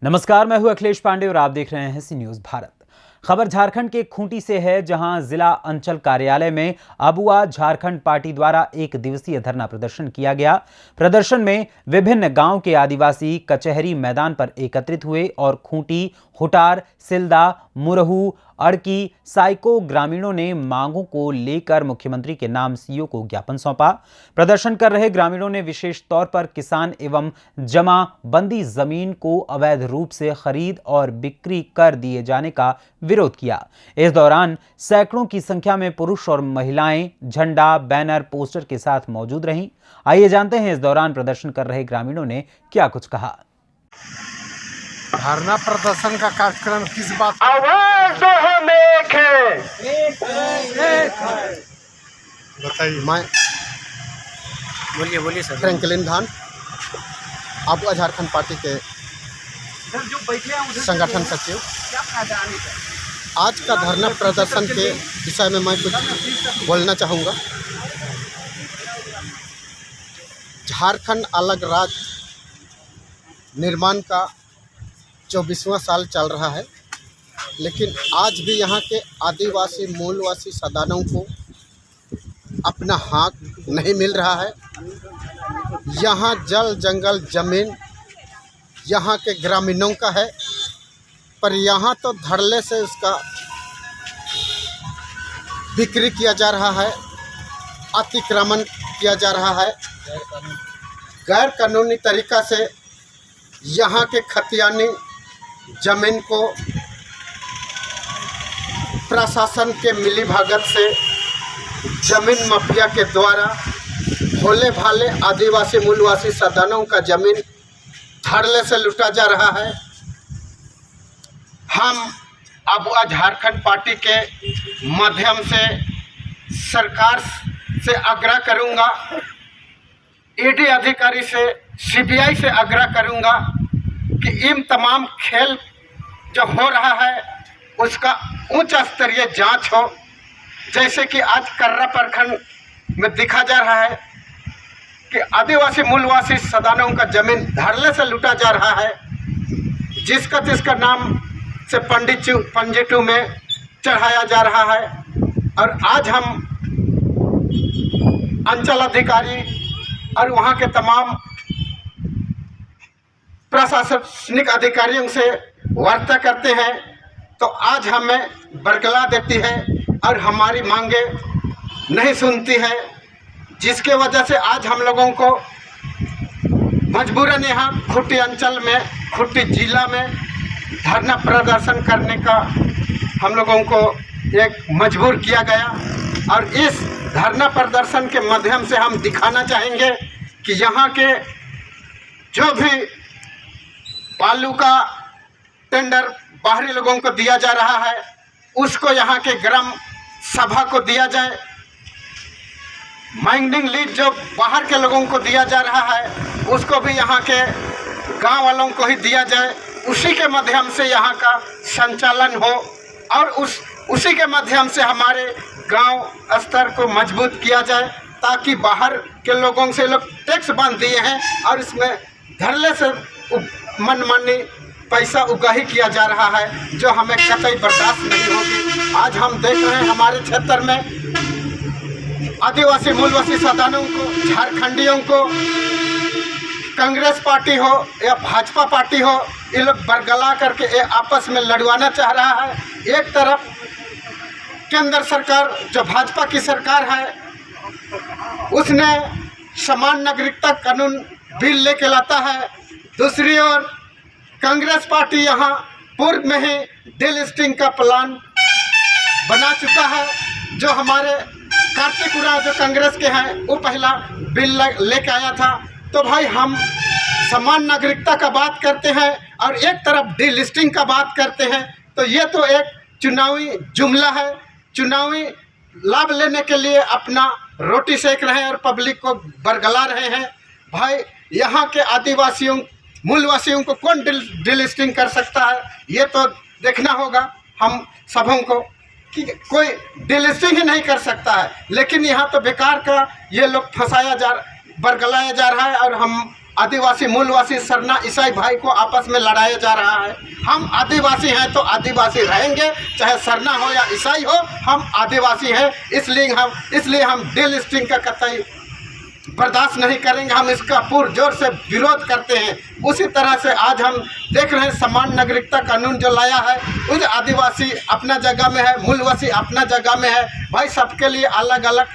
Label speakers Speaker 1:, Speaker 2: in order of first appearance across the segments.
Speaker 1: नमस्कार, मैं हूं अखिलेश पांडे और आप देख रहे हैं सी न्यूज भारत। खबर झारखंड के खूंटी से है, जहां जिला अंचल कार्यालय में अबुआ झारखंड पार्टी द्वारा एक दिवसीय धरना प्रदर्शन किया गया। प्रदर्शन में विभिन्न गांव के आदिवासी कचहरी मैदान पर एकत्रित हुए और खूंटी, हुटार, सिल्दा, मुरहू, अड़की, साइको ग्रामीणों ने मांगों को लेकर मुख्यमंत्री के नाम सीओ को ज्ञापन सौंपा। प्रदर्शन कर रहे ग्रामीणों ने विशेष तौर पर किसान एवं जमाबंदी जमीन को अवैध रूप से खरीद और बिक्री कर दिए जाने का विरोध किया। इस दौरान सैकड़ों की संख्या में पुरुष और महिलाएं झंडा, बैनर, पोस्टर के साथ मौजूद रहीं। आइए जानते हैं इस दौरान प्रदर्शन कर रहे ग्रामीणों ने क्या कुछ कहा।
Speaker 2: धरना प्रदर्शन का कार्यक्रम किस बात
Speaker 3: आवाज तो हम एक है,
Speaker 2: बताइए। मैं
Speaker 4: बोलिए सर।
Speaker 2: फ्रैंकलिन धान, अबुआ झारखंड पार्टी के संगठन सचिव। आज का धरना प्रदर्शन के विषय में मैं कुछ बोलना चाहूँगा। झारखंड अलग राज्य निर्माण का 24वां साल चल रहा है, लेकिन आज भी यहाँ के आदिवासी मूलवासी सदानों को अपना हक नहीं मिल रहा है। यहाँ जल जंगल जमीन यहाँ के ग्रामीणों का है, पर यहाँ तो धड़ल्ले से उसका बिक्री किया जा रहा है, अतिक्रमण किया जा रहा है। गैर कानूनी तरीक़ा से यहाँ के खतियानी जमीन को प्रशासन के मिलीभगत से जमीन माफिया के द्वारा भोले भाले आदिवासी मूलवासी सदानों का जमीन धड़ल्ले से लूटा जा रहा है। हम अबुआ झारखंड पार्टी के माध्यम से सरकार से आग्रह करूंगा, ईडी अधिकारी से, सीबीआई से आग्रह करूंगा कि इन तमाम खेल जो हो रहा है उसका उच्च स्तरीय जांच हो। जैसे कि आज कर्रा प्रखंड में देखा जा रहा है कि आदिवासी मूलवासी सदानों का जमीन धड़ल्ले से लूटा जा रहा है, जिसका नाम से पंजिटू में चढ़ाया जा रहा है। और आज हम अंचल अधिकारी और वहाँ के तमाम प्रशासनिक अधिकारियों से वार्ता करते हैं, तो आज हमें बरगला देती है और हमारी मांगे नहीं सुनती है, जिसके वजह से आज हम लोगों को मजबूरन यहाँ खूंटी अंचल में, खूंटी जिला में धरना प्रदर्शन करने का हम लोगों को एक मजबूर किया गया। और इस धरना प्रदर्शन के माध्यम से हम दिखाना चाहेंगे कि यहाँ के जो भी बालू का टेंडर बाहरी लोगों को दिया जा रहा है, उसको यहाँ के ग्राम सभा को दिया जाए। माइनिंग लीज जो बाहर के लोगों को दिया जा रहा है, उसको भी यहाँ के गांव वालों को ही दिया जाए। उसी के माध्यम से यहाँ का संचालन हो और उसी के माध्यम से हमारे गांव स्तर को मजबूत किया जाए, ताकि बाहर के लोगों से लोग टैक्स बांध दिए हैं और इसमें धड़ल्ले से मनमानी पैसा उगाही किया जा रहा है, जो हमें कतई बर्दाश्त नहीं होगी। आज हम देख रहे हैं हमारे क्षेत्र में आदिवासी मूलवासी सदानों को, झारखंडियों को, कांग्रेस पार्टी हो या भाजपा पार्टी हो, ये लोग बरगला करके ये आपस में लड़वाना चाह रहा है। एक तरफ केंद्र सरकार जो भाजपा की सरकार है, उसने समान नागरिकता कानून बिल लेके लाता है। दूसरी ओर कांग्रेस पार्टी यहाँ पूर्व में ही डिलिस्टिंग का प्लान बना चुका है। जो हमारे कार्तिक उरांव जो कांग्रेस के हैं, वो पहला बिल लेके आया था। तो भाई हम समान नागरिकता का बात करते हैं और एक तरफ डिलिस्टिंग का बात करते हैं, तो ये तो एक चुनावी जुमला है। चुनावी लाभ लेने के लिए अपना रोटी सेक रहे हैं और पब्लिक को बरगला रहे हैं। भाई यहाँ के आदिवासियों मूलवासियों को कौन डिलिस्टिंग कर सकता है, ये तो देखना होगा हम सबों को कि कोई डिलिस्टिंग ही नहीं कर सकता है। लेकिन यहाँ तो बेकार का ये लोग बरगलाया जा रहा है और हम आदिवासी मूलवासी सरना ईसाई भाई को आपस में लड़ाया जा रहा है। हम आदिवासी हैं तो आदिवासी रहेंगे, चाहे सरना हो या ईसाई हो, हम आदिवासी हैं। इसलिए हम डीलिस्टिंग का कतई बर्दाश्त नहीं करेंगे। हम इसका पुरजोर से विरोध करते हैं। उसी तरह से आज हम देख रहे हैं समान नागरिकता कानून जो लाया है, उस आदिवासी अपना जगह में है, मूलवासी अपना जगह में है। भाई सबके लिए अलग अलग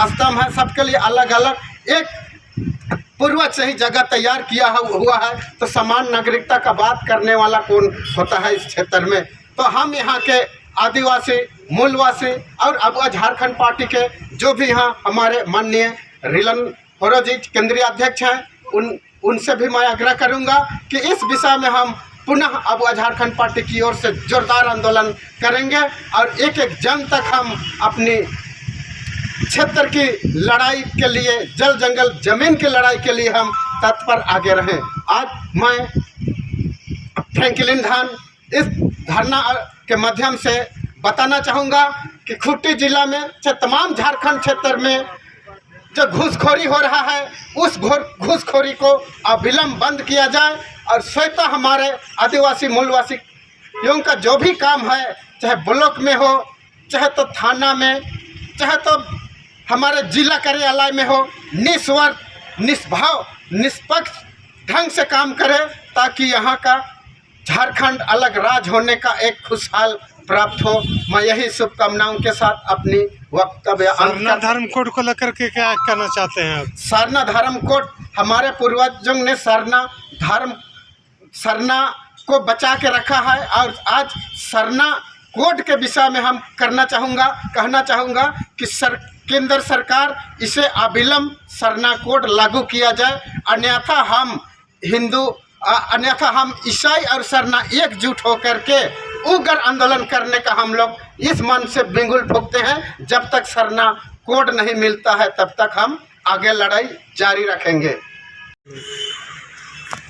Speaker 2: स्तंभ है, सबके लिए अलग अलग एक पूर्वज से ही जगह तैयार किया हुआ है। तो समान नागरिकता का बात करने वाला कौन होता है इस क्षेत्र में? तो हम यहाँ के आदिवासी मूलवासी और अब झारखंड पार्टी के जो भी यहाँ हमारे माननीय रिलन होरो जी केंद्रीय अध्यक्ष हैं, उनसे भी मैं आग्रह करूंगा कि इस विषय में हम पुनः अब झारखंड पार्टी की ओर से जोरदार आंदोलन करेंगे और एक एक जन तक हम अपनी क्षेत्र की लड़ाई के लिए, जल जंगल जमीन की लड़ाई के लिए हम तत्पर आगे रहें। आज मैं फ्रैंकलिन धान इस धरना के माध्यम से बताना चाहूँगा कि खूंटी जिला में तमाम झारखंड क्षेत्र में जो घूसखोरी हो रहा है, उस घूसखोरी को अविलंब बंद किया जाए और स्वतः हमारे आदिवासी मूलवासियों का जो भी काम है, चाहे ब्लॉक में हो, चाहे तो थाना में, चाहे तो हमारे जिला कार्यालय में हो, निस्वार्थ निष्भाव निष्पक्ष ढंग से काम करे ताकि यहाँ का झारखंड अलग राज्य होने का एक खुशहाल प्राप्त हो। मैं यही शुभकामनाओं के साथ अपनी वक्तव्य
Speaker 4: सरना धर्म कोड को लेकर के क्या कहना चाहते हैं आप?
Speaker 2: सरना धर्म कोड हमारे पूर्वजों ने सरना को बचा के रखा है और आज सरना कोड के विषय में हम कहना चाहूँगा कि केंद्र सरकार इसे अविलंब सरना कोड लागू किया जाए, अन्यथा हम ईसाई और सरना एकजुट होकर के उग्र आंदोलन करने का हम लोग इस मन से बिंगुल फूंकते हैं। जब तक सरना कोड नहीं मिलता है तब तक हम आगे लड़ाई जारी रखेंगे।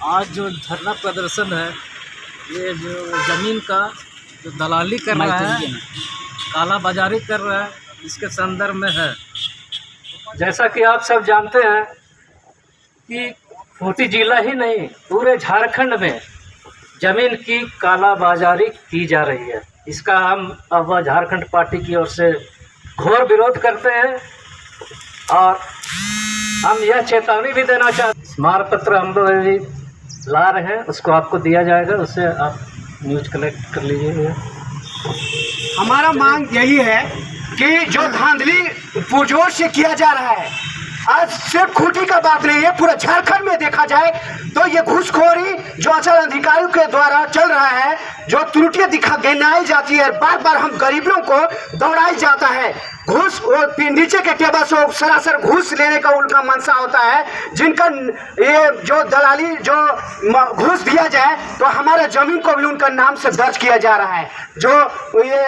Speaker 5: आज जो धरना प्रदर्शन है, ये जो ज़मीन का जो दलाली कर रहा है, काला बाजारी कर रहा है, इसके संदर्भ में है। जैसा कि आप सब जानते हैं कि खूंटी जिला ही नहीं पूरे झारखंड में ज़मीन की काला बाजारी की जा रही है। इसका हम अब झारखंड पार्टी की ओर से घोर विरोध करते हैं और हम यह चेतावनी भी देना चाहते हैं। स्मारक पत्र हम लोग ला रहे हैं, उसको आपको दिया जाएगा, उससे आप न्यूज़ कलेक्ट कर लीजिए।
Speaker 6: हमारा मांग यही है कि जो धांधली पुरजोर से किया जा रहा है, आज सिर्फ खूंटी का बात नहीं है, पूरा झारखंड में देखा जाए तो ये घूसखोरी जो अचल अधिकारियों के द्वारा चल रहा है, जो त्रुटियां गिनाई जाती है, बार बार हम गरीबों को दौड़ाई जाता है। घूस और नीचे के टेबल से सरासर घूस लेने का उनका मंशा होता है, जिनका ये जो दलाली जो घूस दिया जाए तो हमारे जमीन को भी उनका नाम से दर्ज किया जा रहा है। जो ये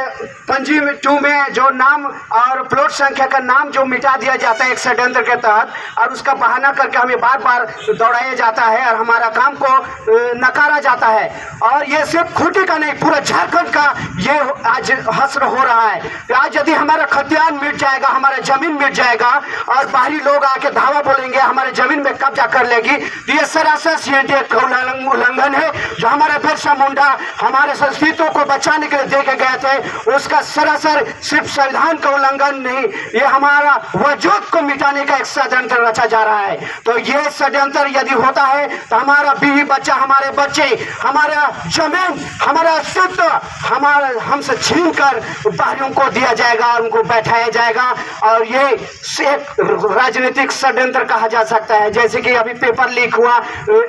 Speaker 6: पंजी 2 में जो नाम और प्लॉट संख्या का नाम जो मिटा दिया जाता है एक षड्यंत्र के तहत, और उसका बहाना करके हमें बार बार दौड़ाया जाता है और हमारा काम को नकारा जाता है। और ये सिर्फ खूंटी का नहीं, पूरा झारखंड का ये आज हश्र हो रहा है। आज यदि हमारा खतियान मिट जाएगा, हमारा जमीन मिट जाएगा और बाहरी लोग आके धावा बोलेंगे हमारे जमीन में कब्जा कर लेगी, तो ये सरासर सीएनटी का उल्लंघन है। जो हमारे बिरसा मुंडा हमारे संस्कृतियों को बचाने के लिए दे के गए थे, उसका सरासर सिर्फ संविधान का उल्लंघन नहीं, ये हमारा वजूद को मिटाने का एक षड्यंत्र रचा जा रहा है। तो ये षड्यंत्र यदि होता है तो हमारा बीवी बच्चा, हमारे बच्चे, हमारा जमीन, हमारा अस्तित्व हमसे छीन कर बाहरियों को दिया जाएगा और उनको बैठाया जाएगा। और ये एक राजनीतिक षड्यंत्र कहा जा सकता है। जैसे कि अभी पेपर लीक हुआ,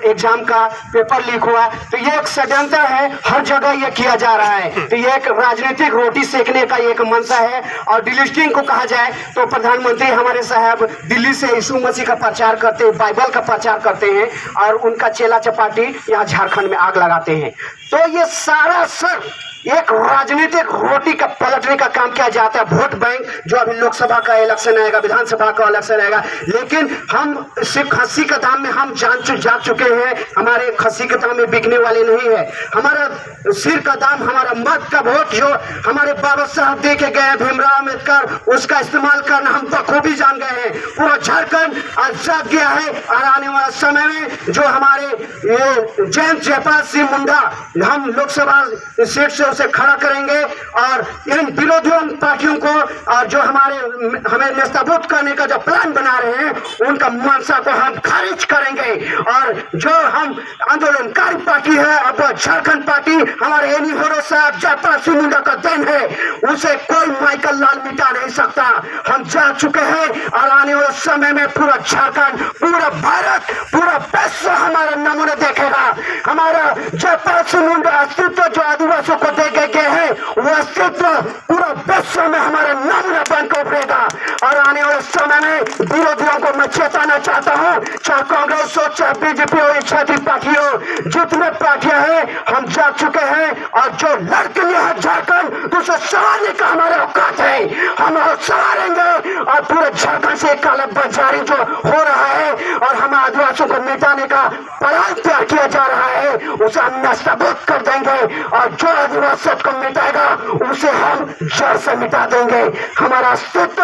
Speaker 6: एग्जाम का पेपर लीक हुआ, तो ये एक षड्यंत्र है, हर जगह ये किया जा रहा है। तो ये एक राजनीतिक रोटी सेकने का एक मंशा है। और डिलिस्टिंग को कहा जाए तो प्रधानमंत्री हमारे साहब दिल्ली से यीशु मसीह का प्रचार करते हैं, बाइबल का प्रचार करते हैं और उनका चेला चपाटी यहाँ झारखंड में आग लगाते हैं। तो ये सारा सर एक राजनीतिक रोटी का पलटने का काम किया जाता है। वोट बैंक जो अभी लोकसभा का इलेक्शन आएगा, विधानसभा का इलेक्शन आएगा, लेकिन हम सिर्फ खस्सी के दाम में हम जाग चुके हैं। हमारे खस्सी के दाम में बिकने वाले नहीं है। हमारा सिर का दाम, हमारा मत का वोट जो हमारे बाबा साहब दे के गए भीमराव अम्बेडकर, उसका इस्तेमाल करना हम बखूबी जान गए हैं। पूरा झारखंड आज जाग गया है और आने वाला समय में जो हमारे जयंत जयपाल सिंह मुंडा हम लोकसभा सीट से उसे खड़ा करेंगे और इन विरोधियों पार्टियों को और जो हमें नेस्ताबूद करने का जो प्लान बना रहे हैं उनका मंशा को हम खारिज करेंगे। और जो हम आंदोलनकारी पार्टी है, अब झारखंड पार्टी हमारे एनी होरो साहब जयपाल सिंह मुंडा का देन है, उसे कोई माइकल लाल मिटा नहीं सकता। हम जा चुके हैं और आने वाले समय में पूरा झारखंड, पूरा भारत, पूरा विश्व हमारा नमूने देखेगा। हमारा जयपाल सिंह मुंडा अस्तित्व जो आदिवासियों को दे गए हैं, वो अस्तित्व पूरा विश्व में हमारा नमूना बनकर उभरेगा। और आने वाले समय में विरोधियों को मैं चेताना चाहता हूँ, चाहे कांग्रेस हो, चाहे बीजेपी हो, छठी पार्टी हो, जितने पार्टियां हैं हम जाग चुके हैं। और जो लड़के हैं झारखंड, तो उसे संवारने का हमारा औकात है, हम संवारेंगे। और पूरे झारखंड से काला बाजारी जो हो रहा है और हम आदिवासियों को मिटाने का प्लान तैयार किया जा रहा है, उसे हम नष्टबूद कर देंगे। और जो आदिवासियों को मिटाएगा उसे हम जड़ से मिटा देंगे। हमारा अस्तित्व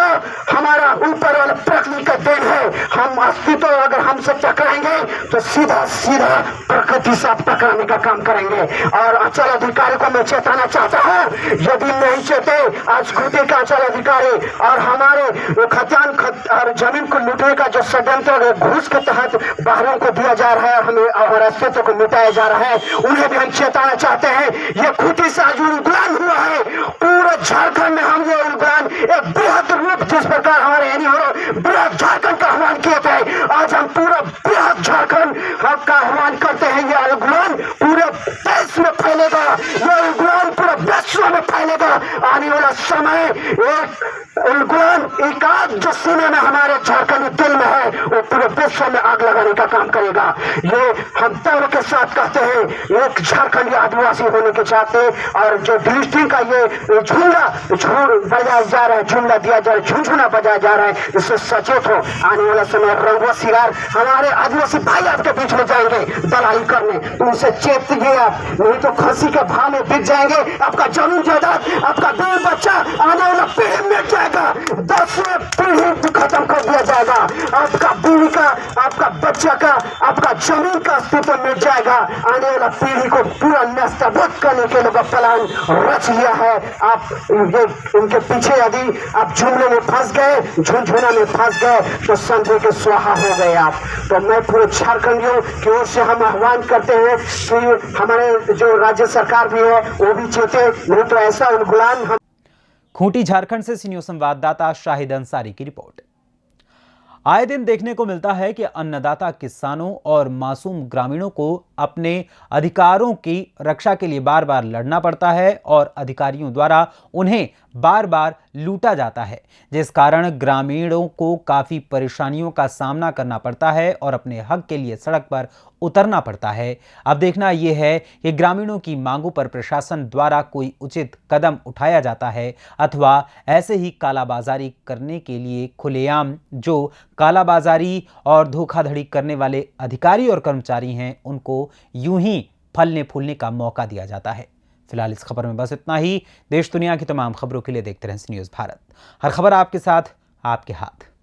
Speaker 6: हमारा ऊपर वाला प्रकृति का देन है। हम अस्तित्व अगर हमसे टकराएंगे तो सीधा सीधा प्रकृति से टकराने का काम करेंगे। और अंचल अधिकारी को मैं चेताना चाहता हूँ, यदि नहीं चेते, आज खूंटी का अंचल अधिकारी और हमारे खतियान और जमीन को लूटने का जो षड्यंत्र घूस के तहत बाहरों को दिया जा रहा है और हमें हमारे अस्तित्व को मिटाया जा रहा है, उन्हें भी हम चेताना चाहते हैं। ये खूंटी से आज उलगुलान हुआ है, पूरे झारखंड में हम ये उलगुलान एक बृहद रूप जिस प्रकार हमारे एनी हो बृहद झारखंड का आह्वान किए थे, आज हम पूरा बृहद झारखंड का आह्वान करते हैं। ये उलगुलान पूरे देश में फैलेगा, ये उलगुलान पूरे विश्व में फैलेगा। आने वाला समय एक उलगुलान एकाध जो सीने में हमारे झारखंड दिल में है, वो पूरे विश्व में आग लगाने का काम करेगा। ये हम तर्क के साथ कहते हैं, एक झारखंडी आदिवासी होने के चाहते और जो डिस्ट्रिक्ट का ये झुमला बजाया जा रहा है, झुमला दिया जा रहा है, झुंझुना बजाया जा रहा है, इससे सचेत हो। आने वाला समय रंगवा सिगार हमारे आदिवासी भाई आपके बीच में जाएंगे दलाली करने, उनसे चेतिए आप, नहीं तो खसी के भाव में बिक जाएंगे। आपका जमीन जायदाद, आपका बीवी बच्चा आने वाला पीढ़ी मिट जाएगा, 10वीं पीढ़ी खत्म कर दिया जाएगा। आपका बीवी का, आपका बच्चा का, आपका जमीन का अस्तित्व मिट जाएगा। आने वाला पीढ़ी को पूरा नष्टबूद करने के लिए प्लान रच लिया है। आप ये उनके पीछे यदि आप जुमले में फंस गए, झुंझुना में फंस गए, तो समझे के स्वाहा हो गए आप। तो मैं पूरे झारखंडियों की ओर से हम आह्वान करते हैं कि हमारे जो राज्य सरकार भी है वो भी चेते, नहीं तो ऐसा उलगुलान हम।
Speaker 1: खूंटी झारखंड से सीनियर संवाददाता शाहिद अंसारी की रिपोर्ट। आए दिन देखने को मिलता है कि अन्नदाता किसानों और मासूम ग्रामीणों को अपने अधिकारों की रक्षा के लिए बार बार लड़ना पड़ता है और अधिकारियों द्वारा उन्हें बार बार लूटा जाता है, जिस कारण ग्रामीणों को काफ़ी परेशानियों का सामना करना पड़ता है और अपने हक के लिए सड़क पर उतरना पड़ता है। अब देखना यह है कि ग्रामीणों की मांगों पर प्रशासन द्वारा कोई उचित कदम उठाया जाता है अथवा ऐसे ही कालाबाजारी करने के लिए खुलेआम जो कालाबाजारी और धोखाधड़ी करने वाले अधिकारी और कर्मचारी हैं उनको यूं ही फलने फूलने का मौका दिया जाता है। फिलहाल इस खबर में बस इतना ही। देश दुनिया की तमाम खबरों के लिए देखते रहें न्यूज़ भारत। हर खबर आपके साथ, आपके हाथ।